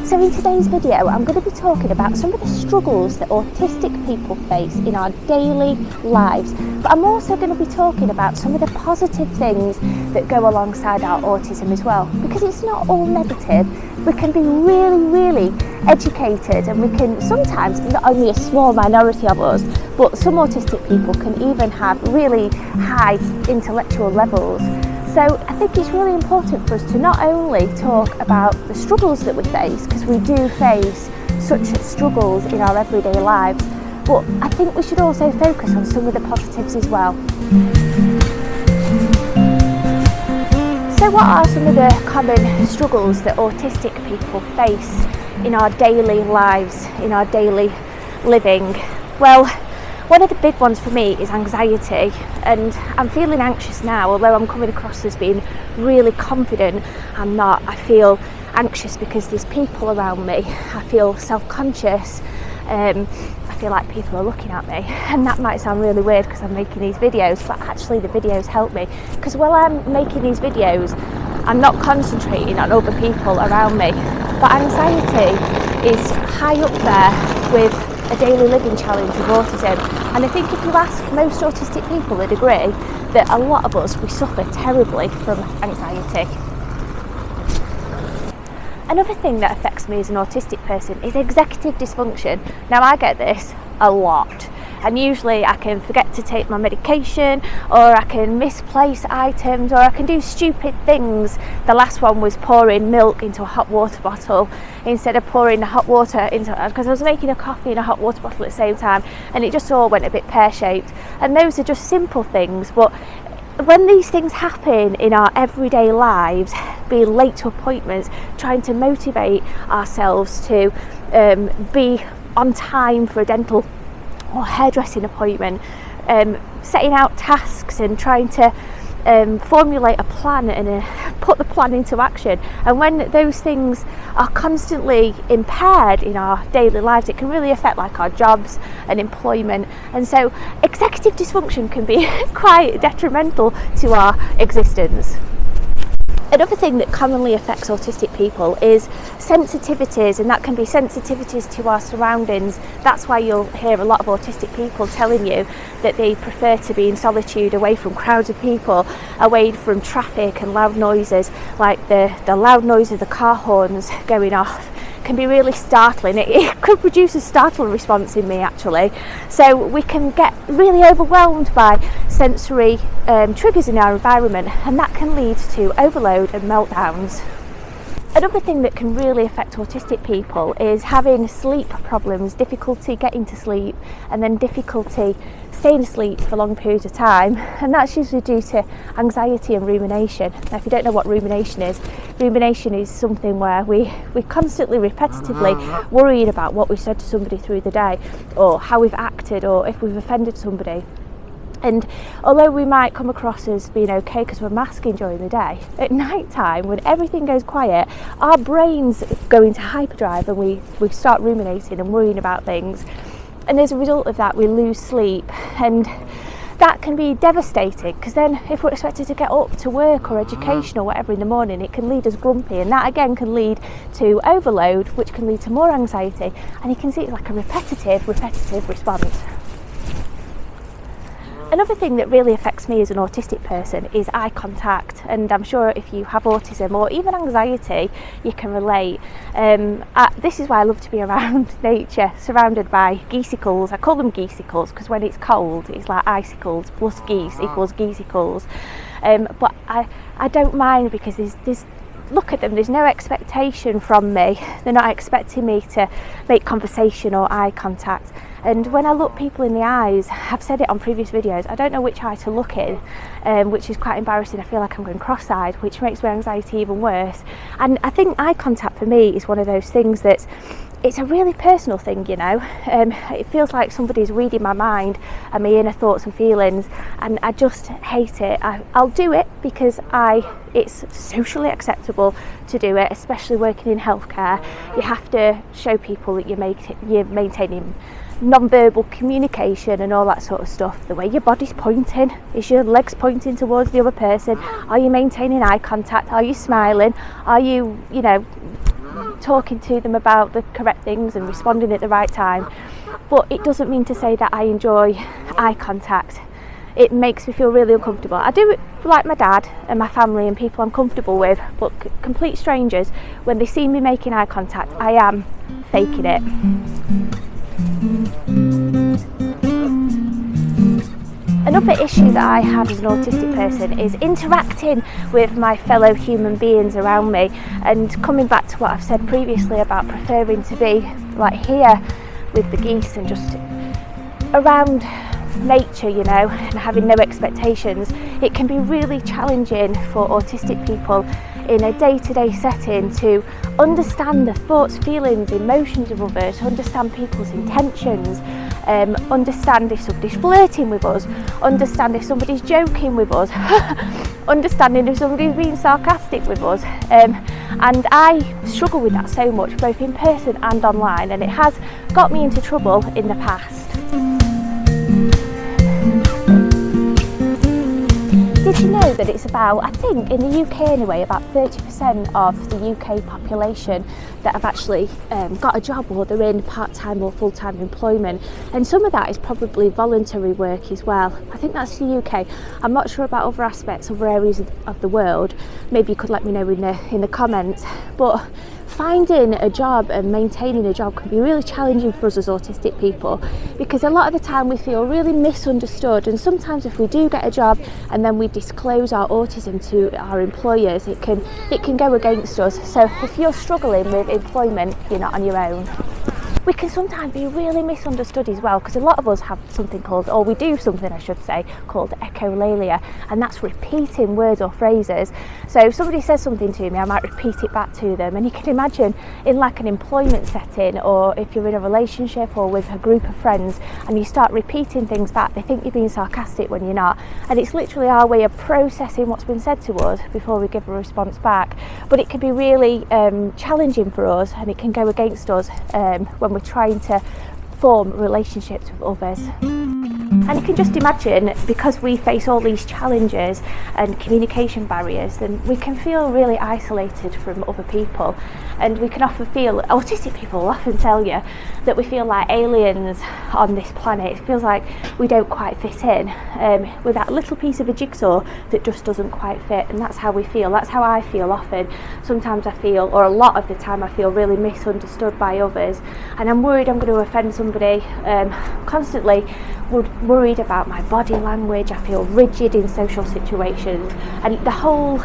So in today's video, I'm going to be talking about some of the struggles that autistic people face in our daily lives, but I'm also going to be talking about some of the positive things that go alongside our autism as well, because it's not all negative. We can be really educated, and we can sometimes, not only a small minority of us, but some autistic people can even have really high intellectual levels. So I think it's really important for us to not only talk about the struggles that we face, because we do face such struggles in our everyday lives, but I think we should also focus on some of the positives as well. So what are some of the common struggles that autistic people face in our daily lives, in our daily living? Well, one of the big ones for me is anxiety, and I'm feeling anxious now, although I'm coming across as being really confident. I'm not. I feel anxious because there's people around me. I feel self-conscious. I feel like people are looking at me, and that might sound really weird because I'm making these videos, but actually the videos help me, because while I'm making these videos I'm not concentrating on other people around me. But anxiety is high up there with a daily living challenge of autism, and I think if you ask most autistic people, they'd agree that a lot of us, we suffer terribly from anxiety. Another thing that affects me as an autistic person is executive dysfunction. Now I get this a lot, and usually I can forget to take my medication, or I can misplace items, or I can do stupid things. The last one was pouring milk into a hot water bottle instead of pouring the hot water into, because I was making a coffee in a hot water bottle at the same time, and it just all went a bit pear-shaped. And those are just simple things, but when these things happen in our everyday lives, being late to appointments, trying to motivate ourselves to be on time for a dental or hairdressing appointment, setting out tasks and trying to formulate a plan and put the plan into action, and when those things are constantly impaired in our daily lives, it can really affect like our jobs and employment. And so executive dysfunction can be quite detrimental to our existence. Another thing that commonly affects autistic people is sensitivities, and that can be sensitivities to our surroundings. That's why you'll hear a lot of autistic people telling you that they prefer to be in solitude, away from crowds of people, away from traffic and loud noises, like the loud noise of the car horns going off can be really startling. It could produce a startle response in me, actually. So we can get really overwhelmed by sensory triggers in our environment, and that can lead to overload and meltdowns. Another thing that can really affect autistic people is having sleep problems, difficulty getting to sleep, and then difficulty staying asleep for long periods of time, and that's usually due to anxiety and rumination. Now, if you don't know what rumination is something where we constantly, repetitively worrying about what we've said to somebody through the day, or how we've acted, or if we've offended somebody. And although we might come across as being okay because we're masking during the day, at night time, when everything goes quiet, our brains go into hyperdrive, and we start ruminating and worrying about things. And as a result of that, we lose sleep, and that can be devastating, because then if we're expected to get up to work or education or whatever in the morning, it can lead us grumpy, and that again can lead to overload, which can lead to more anxiety, and you can see it's like a repetitive response. Another thing that really affects me as an autistic person is eye contact, and I'm sure if you have autism or even anxiety, you can relate. This is why I love to be around nature, surrounded by geesicles. I call them geesicles because when it's cold, it's like icicles plus geese equals geesicles. But I don't mind, because there's look at them, there's no expectation from me. They're not expecting me to make conversation or eye contact. And when I look people in the eyes, I've said it on previous videos, I don't know which eye to look in, which is quite embarrassing. I feel like I'm going cross-eyed, which makes my anxiety even worse. And I think eye contact for me is one of those things that's, it's a really personal thing, you know. It feels like somebody's reading my mind and my inner thoughts and feelings, and I just hate it. I'll do it because it's socially acceptable to do it, especially working in healthcare. You have to show people that you're maintaining non-verbal communication and all that sort of stuff. The way your body's pointing, is your legs pointing towards the other person? Are you maintaining eye contact? Are you smiling? Are you talking to them about the correct things and responding at the right time, but it doesn't mean to say that I enjoy eye contact. It makes me feel really uncomfortable. I do it for like my dad and my family and people I'm comfortable with, but complete strangers, when they see me making eye contact, I am faking it. Another issue that I have as an autistic person is interacting with my fellow human beings around me, and coming back to what I've said previously about preferring to be like here with the geese and just around nature, you know, and having no expectations. It can be really challenging for autistic people in a day-to-day setting to understand the thoughts, feelings, emotions of others, understand people's intentions, understand if somebody's flirting with us, understand if somebody's joking with us, understanding if somebody's being sarcastic with us, and I struggle with that so much, both in person and online, and it has got me into trouble in the past. Did you know that it's about, I think in the UK anyway, about 30% of the UK population that have actually got a job, or they're in part-time or full-time employment, and some of that is probably voluntary work as well. I think that's the UK. I'm not sure about other aspects, other areas of the world. Maybe you could let me know in the comments. But finding a job and maintaining a job can be really challenging for us as autistic people, because a lot of the time we feel really misunderstood, and sometimes if we do get a job and then we disclose our autism to our employers, it can go against us. So if you're struggling with employment, you're not on your own. We can sometimes be really misunderstood as well, because a lot of us have something called, or we do something I should say, called echolalia, and that's repeating words or phrases. So if somebody says something to me, I might repeat it back to them, and you can imagine in like an employment setting, or if you're in a relationship or with a group of friends and you start repeating things back, they think you're being sarcastic when you're not, and it's literally our way of processing what's been said to us before we give a response back. But it can be really challenging for us, and it can go against us when we're trying to form relationships with others. And you can just imagine, because we face all these challenges and communication barriers, then we can feel really isolated from other people, and we can often feel, autistic people will often tell you that we feel like aliens on this planet. It feels like we don't quite fit in, with that little piece of a jigsaw that just doesn't quite fit, and that's how we feel. That's how I feel often. Sometimes I feel, or a lot of the time I feel, really misunderstood by others, and I'm worried I'm going to offend somebody. Constantly worried about my body language. I feel rigid in social situations, and the whole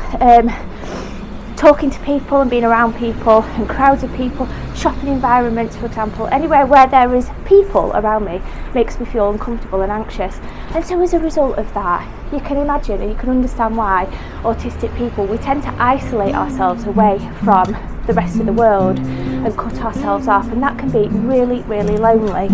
talking to people and being around people and crowds of people, shopping environments for example, anywhere where there is people around me makes me feel uncomfortable and anxious. And so as a result of that, you can imagine and you can understand why autistic people, we tend to isolate ourselves away from the rest of the world and cut ourselves off, and that can be really, really lonely.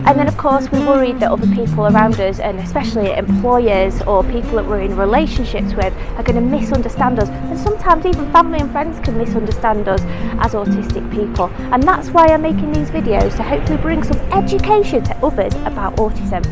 And then of course we're worried that other people around us, and especially employers or people that we're in relationships with, are going to misunderstand us, and sometimes even family and friends can misunderstand us as autistic people. And that's why I'm making these videos, to hopefully bring some education to others about autism.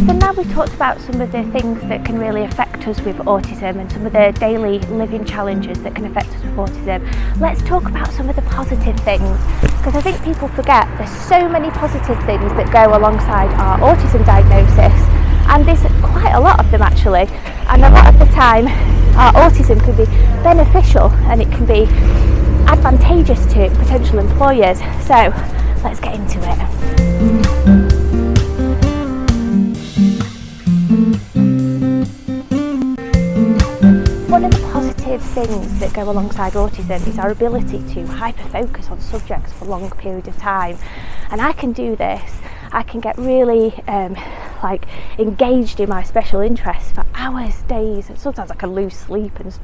So now we've talked about some of the things that can really affect us with autism and some of the daily living challenges that can affect us with autism. Let's talk about some of the positive things, because I think people forget there's so many positive things that go alongside our autism diagnosis, and there's quite a lot of them actually, and a lot of the time our autism can be beneficial and it can be advantageous to potential employers. So let's get into it. One of the positive things that go alongside autism is our ability to hyper-focus on subjects for long periods of time. And I can do this. I can get really engaged in my special interests for hours, days, and sometimes I can lose sleep and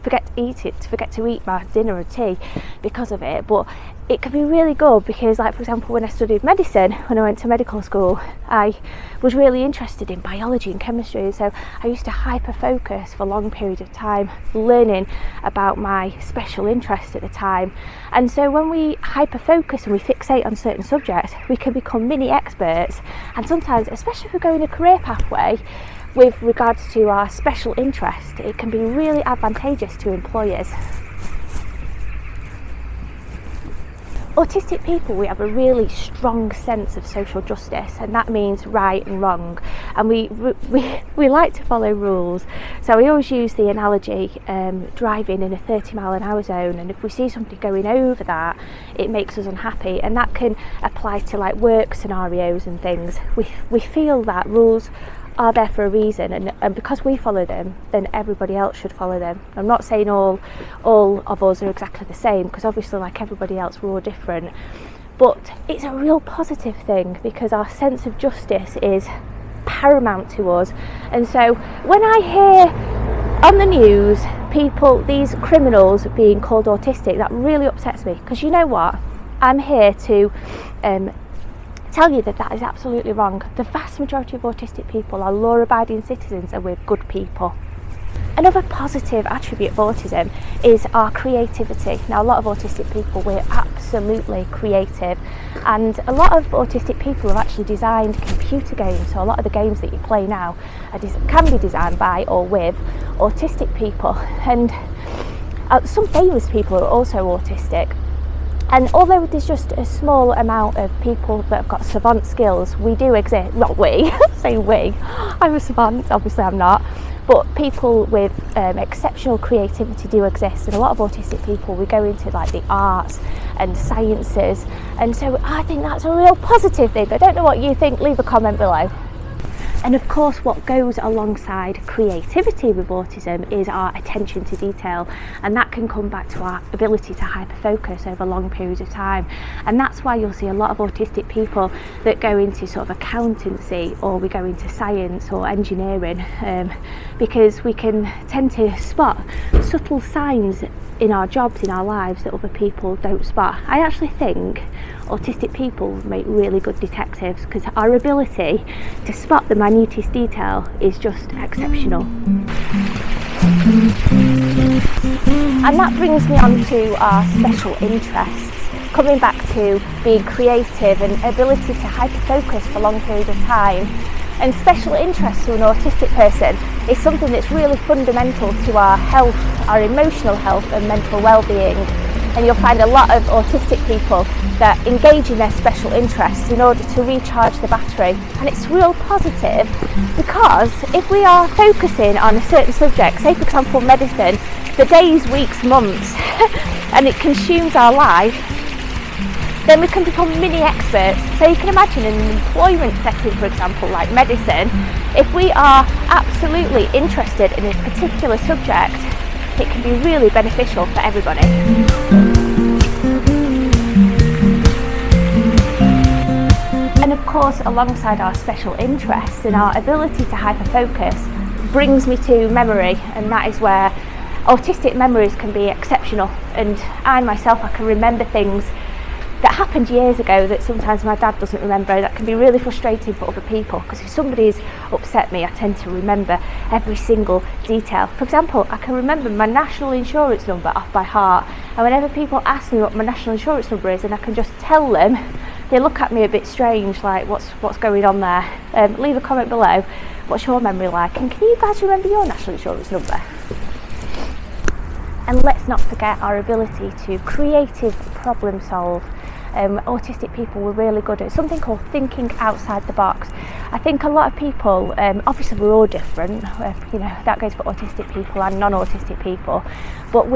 forget to eat my dinner or tea because of it. But it can be really good because, like for example, when I studied medicine, when I went to medical school, I was really interested in biology and chemistry, so I used to hyper focus for long periods of time learning about my special interest at the time. And so when we hyper focus and we fixate on certain subjects, we can become mini experts, and sometimes, especially if we're going a career pathway, with regards to our special interest, it can be really advantageous to employers. Autistic people, we have a really strong sense of social justice, and that means right and wrong, and we like to follow rules. So we always use the analogy driving in a 30-mile-an-hour zone, and if we see somebody going over that, it makes us unhappy, and that can apply to like work scenarios and things. We feel that rules are there for a reason, and because we follow them, then everybody else should follow them. I'm not saying all of us are exactly the same, because obviously like everybody else we're all different, but it's a real positive thing because our sense of justice is paramount to us. And so when I hear on the news these criminals being called autistic, that really upsets me, because you know what, I'm here to tell you that is absolutely wrong. The vast majority of autistic people are law-abiding citizens, and we're good people. Another positive attribute of autism is our creativity. Now, a lot of autistic people, we're absolutely creative, and a lot of autistic people have actually designed computer games. So a lot of the games that you play now can be designed by or with autistic people, and some famous people are also autistic. And although there's just a small amount of people that have got savant skills, we do exist. Not we, say we. I'm a savant, obviously I'm not. But people with exceptional creativity do exist, and a lot of autistic people, we go into like the arts and sciences, and so I think that's a real positive thing. I don't know what you think, leave a comment below. And of course, what goes alongside creativity with autism is our attention to detail, and that can come back to our ability to hyperfocus over long periods of time. And that's why you'll see a lot of autistic people that go into sort of accountancy, or we go into science or engineering, because we can tend to spot subtle signs in our jobs, in our lives, that other people don't spot. I actually think autistic people make really good detectives, because our ability to spot the minutest detail is just exceptional. And that brings me on to our special interests, coming back to being creative and ability to hyper-focus for long periods of time. And special interest to an autistic person is something that's really fundamental to our health, our emotional health and mental well-being. And you'll find a lot of autistic people that engage in their special interests in order to recharge the battery. And it's real positive, because if we are focusing on a certain subject, say for example medicine, for days, weeks, months, and it consumes our life, then we can become mini experts. So you can imagine in an employment setting, for example, like medicine, if we are absolutely interested in a particular subject, it can be really beneficial for everybody. And of course, alongside our special interests and our ability to hyperfocus brings me to memory, and that is where autistic memories can be exceptional. And I myself, I can remember things that happened years ago that sometimes my dad doesn't remember. That can be really frustrating for other people, because if somebody's upset me, I tend to remember every single detail. For example, I can remember my national insurance number off by heart, and whenever people ask me what my national insurance number is and I can just tell them, they look at me a bit strange, like what's going on there. Leave a comment below, what's your memory like, and can you guys remember your national insurance number? And let's not forget our ability to creative problem solve. Autistic people were really good at something called thinking outside the box. I think a lot of people, obviously we're all different, that goes for autistic people and non-autistic people, but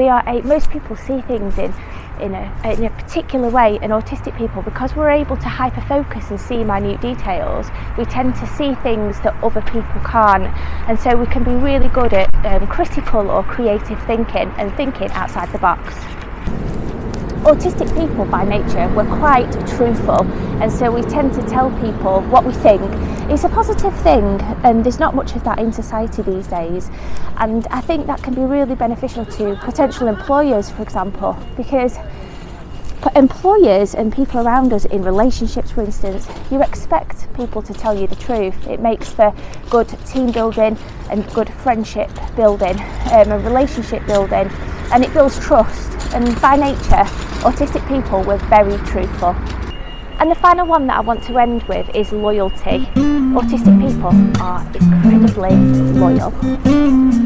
most people see things in a particular way, and autistic people, because we're able to hyper focus and see minute details, we tend to see things that other people can't, and so we can be really good at critical or creative thinking and thinking outside the box. Autistic people by nature, we're quite truthful, and so we tend to tell people what we think. It's a positive thing, and there's not much of that in society these days, and I think that can be really beneficial to potential employers, for example, because employers and people around us in relationships, for instance, you expect people to tell you the truth. It makes for good team building and good friendship building and relationship building, and it builds trust. And by nature, autistic people were very truthful. And the final one that I want to end with is loyalty. autistic people are incredibly loyal.